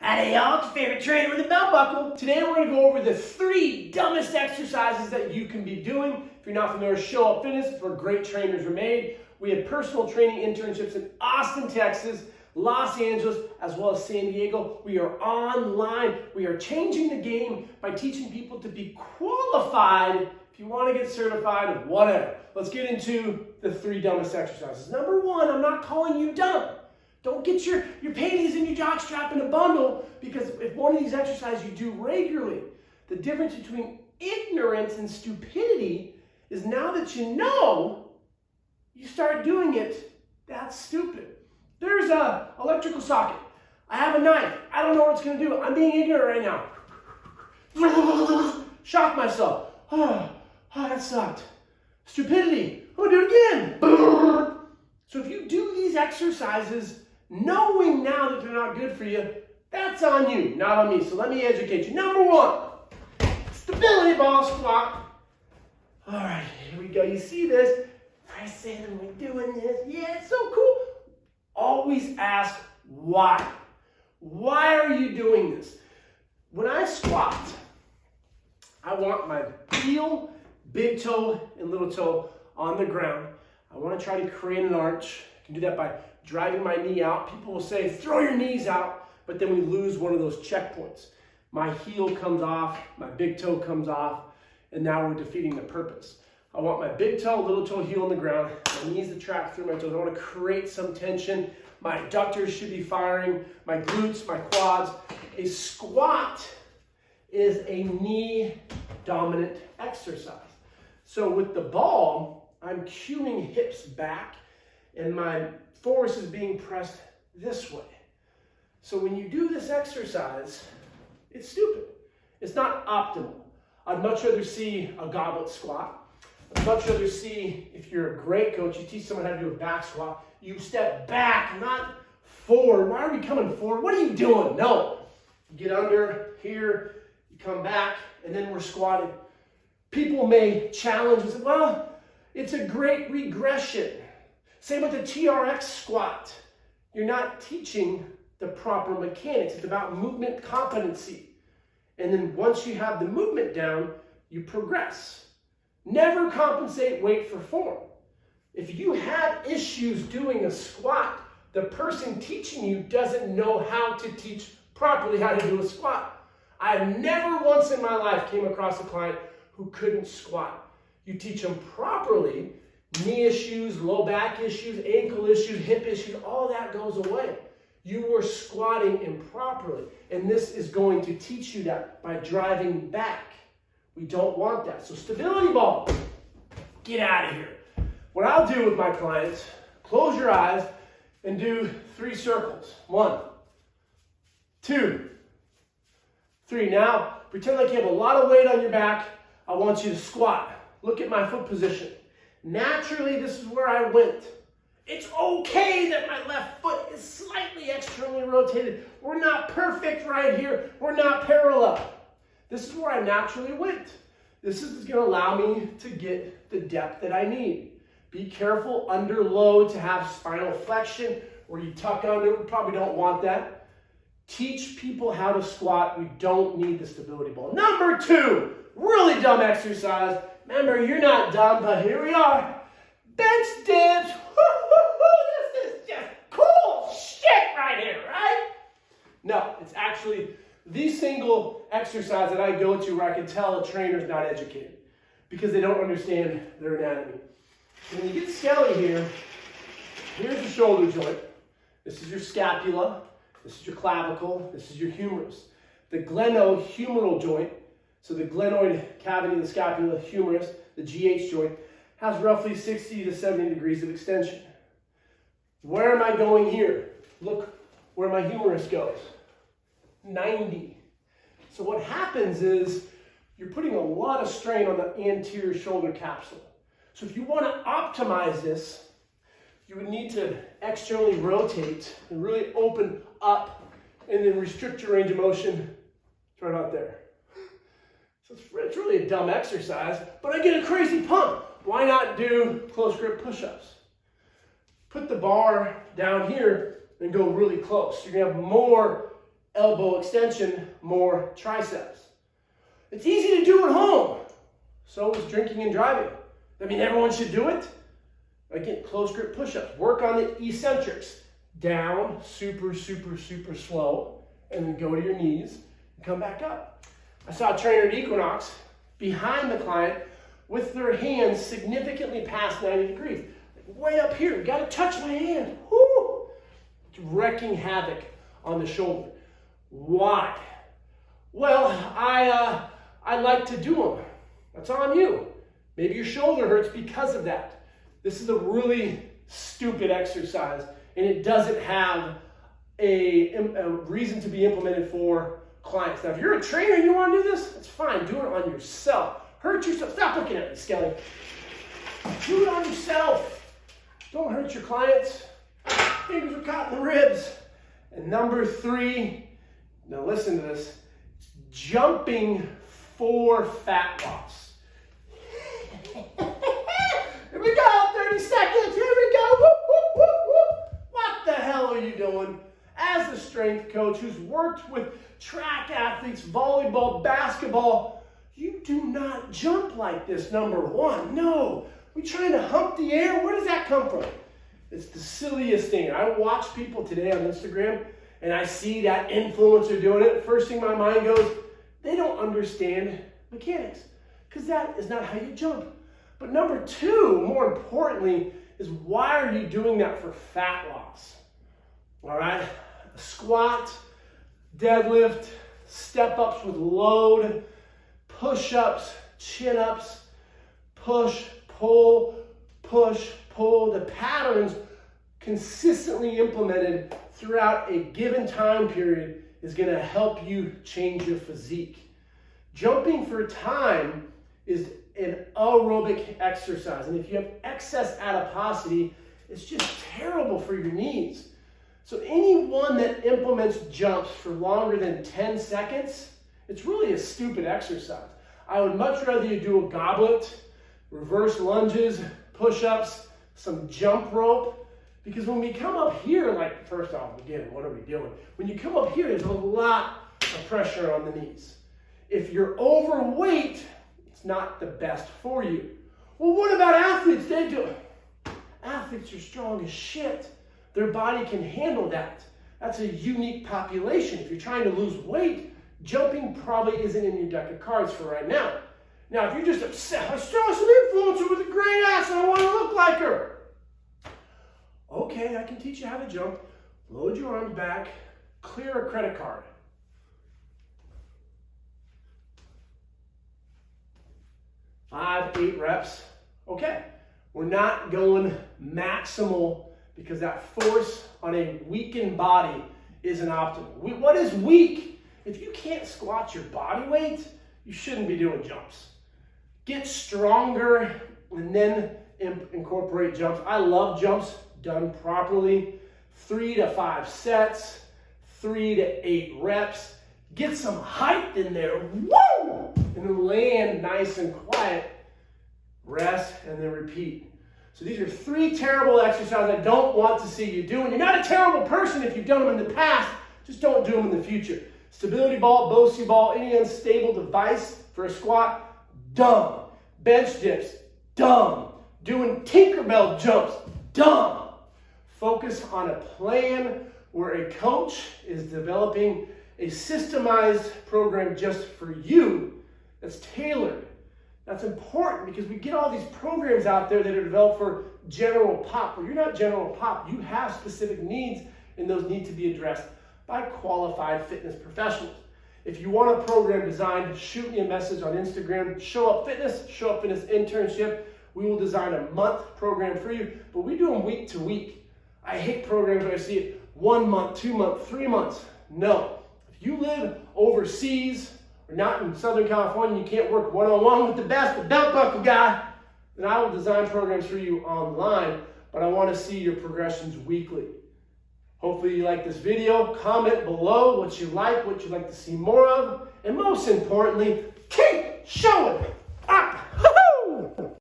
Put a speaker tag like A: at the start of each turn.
A: Howdy y'all, it's your favorite trainer with a belt buckle. Today we're going to go over the 3 dumbest exercises that you can be doing. If you're not familiar with Show Up Fitness, it's where great trainers are made. We have personal training internships in Austin, Texas, Los Angeles, as well as San Diego. We are online. We are changing the game by teaching people to be qualified. If you want to get certified, whatever. Let's get into the 3 dumbest exercises. Number 1, I'm not calling you dumb. Don't get your panties and your jockstrap in a bundle, because if one of these exercises you do regularly, the difference between ignorance and stupidity is now that you know, you start doing it, that's stupid. There's an electrical socket. I have a knife. I don't know what it's going to do. I'm being ignorant right now. Shock myself. Oh, that sucked. Stupidity. I'm going to do it again. So if you do these exercises knowing now that they're not good for you, that's on you, not on me. So let me educate you. Number 1, stability ball squat. All right, here we go. You see this? Pressing and we're doing this. Yeah, it's so cool. Always ask why. Why are you doing this? When I squat, I want my heel, big toe, and little toe on the ground. I want to try to create an arch. I can do that by driving my knee out. People will say, throw your knees out, but then we lose one of those checkpoints. My heel comes off, my big toe comes off, and now we're defeating the purpose. I want my big toe, little toe, heel on the ground, my knees to track through my toes. I want to create some tension. My adductors should be firing, my glutes, my quads. A squat is a knee-dominant exercise. So with the ball, I'm cueing hips back, and my force is being pressed this way. So when you do this exercise, it's stupid. It's not optimal. I'd much rather see a goblet squat. I'd much rather see, if you're a great coach, you teach someone how to do a back squat, you step back, not forward. Why are we coming forward? What are you doing? No. You get under here, you come back, and then we're squatting. People may challenge and say, well, it's a great regression. Same with the TRX squat. You're not teaching the proper mechanics. It's about movement competency. And then once you have the movement down, you progress. Never compensate weight for form. If you have issues doing a squat, the person teaching you doesn't know how to teach properly how to do a squat. I've never once in my life came across a client who couldn't squat. You teach them properly, knee issues, low back issues, ankle issues, hip issues, all that goes away. You were squatting improperly, and this is going to teach you that by driving back. We don't want that. So stability ball, get out of here. What I'll do with my clients, close your eyes and do 3 circles. 1, 2, 3. Now, pretend like you have a lot of weight on your back. I want you to squat. Look at my foot position. Naturally, this is where I went. It's okay that my left foot is slightly externally rotated. We're not perfect right here. We're not parallel. This is where I naturally went. This is going to allow me to get the depth that I need. Be careful under load to have spinal flexion where you tuck under. We probably don't want that. Teach people how to squat. We don't need the stability ball. Number 2, really dumb exercise. Remember, you're not dumb, but here we are. Bench dips. This is just cool shit right here, right? No, it's actually the single exercise that I go to where I can tell a trainer's not educated because they don't understand their anatomy. When you get skelly here, here's your shoulder joint. This is your scapula. This is your clavicle. This is your humerus. The glenohumeral joint, so the glenoid cavity of the scapula, humerus, the GH joint, has roughly 60 to 70 degrees of extension. Where am I going here? Look where my humerus goes. 90. So what happens is you're putting a lot of strain on the anterior shoulder capsule. So if you want to optimize this, you would need to externally rotate and really open up and then restrict your range of motion right out there. So it's really a dumb exercise, but I get a crazy pump. Why not do close grip push-ups? Put the bar down here and go really close. You're going to have more elbow extension, more triceps. It's easy to do at home. So is drinking and driving. I mean, everyone should do it. Again, close grip push-ups. Work on the eccentrics. Down, super, super, super slow, and then go to your knees and come back up. I saw a trainer at Equinox behind the client with their hands significantly past 90 degrees. Way up here, you gotta touch my hand. Woo! It's wrecking havoc on the shoulder. Why? Well, I like to do them. That's on you. Maybe your shoulder hurts because of that. This is a really stupid exercise, and it doesn't have a reason to be implemented for clients. Now, if you're a trainer and you want to do this, that's fine. Do it on yourself. Hurt yourself. Stop looking at me, Skelly. Do it on yourself. Don't hurt your clients. Fingers are caught in the ribs. And number 3, now listen to this, jumping for fat loss. Here we go, 30 seconds, here we go. Whoop, whoop, whoop, whoop. What the hell are you doing? As a strength coach who's worked with track athletes, volleyball, basketball, you do not jump like this, number 1. No, we're trying to hump the air. Where does that come from? It's the silliest thing. I watch people today on Instagram and I see that influencer doing it. First thing my mind goes, they don't understand mechanics because that is not how you jump. But number 2, more importantly, is why are you doing that for fat loss? All right, a squat, deadlift, step-ups with load, push-ups, chin-ups, push, pull, the patterns consistently implemented throughout a given time period is going to help you change your physique. Jumping for time is an aerobic exercise, and if you have excess adiposity, it's just terrible for your knees. So anyone that implements jumps for longer than 10 seconds, it's really a stupid exercise. I would much rather you do a goblet, reverse lunges, push-ups, some jump rope, because when we come up here, like, first off, again, what are we doing? When you come up here, there's a lot of pressure on the knees. If you're overweight, it's not the best for you. Well, what about athletes? They do. Athletes are strong as shit. Their body can handle that. That's a unique population. If you're trying to lose weight, jumping probably isn't in your deck of cards for right now. Now, if you're just upset, I saw some influencer with a great ass and I want to look like her. Okay, I can teach you how to jump. Load your arms back, clear a credit card. Five, 8 reps. Okay, we're not going maximal because that force on a weakened body isn't optimal. What is weak? If you can't squat your body weight, you shouldn't be doing jumps. Get stronger and then incorporate jumps. I love jumps done properly. 3 to 5 sets, 3 to 8 reps. Get some height in there. Woo! And then land nice and quiet. Rest and then repeat. So these are 3 terrible exercises I don't want to see you doing. You're not a terrible person if you've done them in the past. Just don't do them in the future. Stability ball, BOSU ball, any unstable device for a squat, dumb. Bench dips, dumb. Doing Tinkerbell jumps, dumb. Focus on a plan where a coach is developing a systemized program just for you that's tailored. That's important because we get all these programs out there that are developed for general pop. Well, you're not general pop. You have specific needs, and those need to be addressed by qualified fitness professionals. If you want a program designed, shoot me a message on Instagram. Show Up Fitness internship. We will design a month program for you, but we do them week to week. I hate programs where I see it 1 month, 2 months, 3 months. No. If you live overseas or not in Southern California, you can't work one-on-one with the best, the belt buckle guy, then I will design programs for you online, but I want to see your progressions weekly. Hopefully you like this video. Comment below what you like to see more of, and most importantly, keep showing.